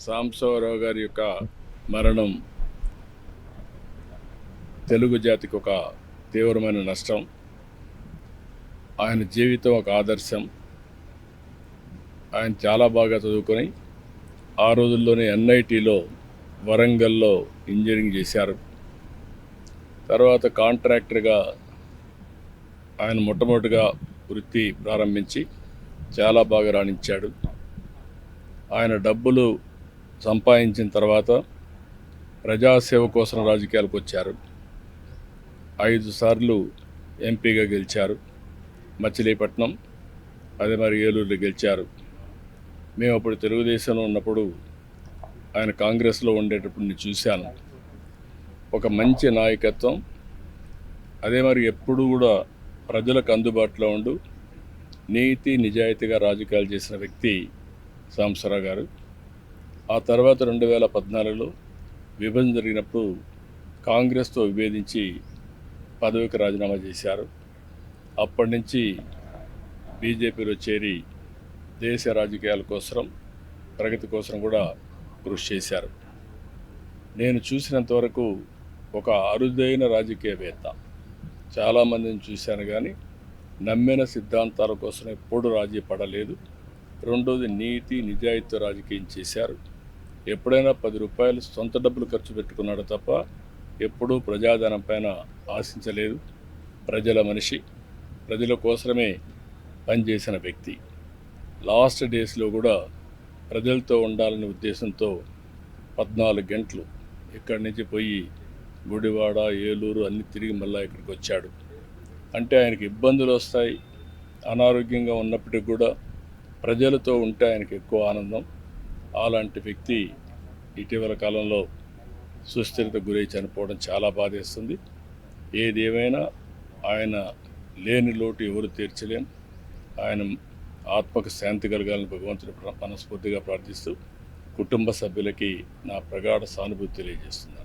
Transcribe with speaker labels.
Speaker 1: సాంబశివరావు గారి యొక్క మరణం తెలుగు జాతికి ఒక తీవ్రమైన నష్టం. ఆయన జీవితం ఒక ఆదర్శం. ఆయన చాలా బాగా చదువుకొని ఆ రోజుల్లోనే ఎన్ఐటీలో వరంగల్లో ఇంజనీరింగ్ చేశారు. తర్వాత కాంట్రాక్టర్గా ఆయన మొట్టమొదటిగా వృత్తి ప్రారంభించి చాలా బాగా రాణించాడు. ఆయన డబ్బులు సంపాదించిన తర్వాత ప్రజాసేవ కోసం రాజకీయాలకు వచ్చారు. 5 సార్లు ఎంపీగా గెలిచారు. మచిలీపట్నం, అదే మరి ఏలూరులో గెలిచారు. మేము అప్పుడు తెలుగుదేశంలో ఉన్నప్పుడు ఆయన కాంగ్రెస్లో ఉండేటప్పుడు నేను చూశాను. ఒక మంచి నాయకత్వం, అదే మరి ఎప్పుడు కూడా ప్రజలకు అందుబాటులో ఉండు నీతి నిజాయితీగా రాజకీయాలు చేసిన వ్యక్తి సాంబశివరావు గారు. ఆ తర్వాత 2014లో విభజన జరిగినప్పుడు కాంగ్రెస్తో విభేదించి పదవికి రాజీనామా చేశారు. అప్పటి నుంచి బీజేపీలో చేరి దేశ రాజకీయాల కోసం, ప్రగతి కోసం కూడా కృషి చేశారు. నేను చూసినంతవరకు ఒక అరుదైన రాజకీయవేత్త. చాలామందిని చూశాను కానీ నమ్మిన సిద్ధాంతాల కోసం ఎప్పుడు రాజీ పడలేదు. రెండోది నీతి నిజాయితీ రాజకీయం చేశారు. ఎప్పుడైనా 10 రూపాయలు సొంత డబ్బులు ఖర్చు పెట్టుకున్నాడు తప్ప ఎప్పుడూ ప్రజాధనం పైన ఆశించలేదు. ప్రజల మనిషి, ప్రజల కోసమే పనిచేసిన వ్యక్తి. లాస్ట్ డేస్లో కూడా ప్రజలతో ఉండాలనే ఉద్దేశంతో 14 గంటలు ఇక్కడి నుంచి పోయి గుడివాడ, ఏలూరు అన్ని తిరిగి మళ్ళీ ఇక్కడికి వచ్చాడు. అంటే ఆయనకి ఇబ్బందులు వస్తాయి. అనారోగ్యంగా ఉన్నప్పటికీ కూడా ప్రజలతో ఉంటే ఆయనకి ఎక్కువ ఆనందం. అలాంటి వ్యక్తి ఇటీవల కాలంలో సుస్థిరత గురై చనిపోవడం చాలా బాధేస్తుంది. ఏదేమైనా ఆయన లేని లోటు ఎవరు తీర్చలేం. ఆయన ఆత్మకు శాంతి కలగాలని భగవంతుని మనస్ఫూర్తిగా ప్రార్థిస్తూ కుటుంబ సభ్యులకి నా ప్రగాఢ సానుభూతి తెలియజేస్తున్నాను.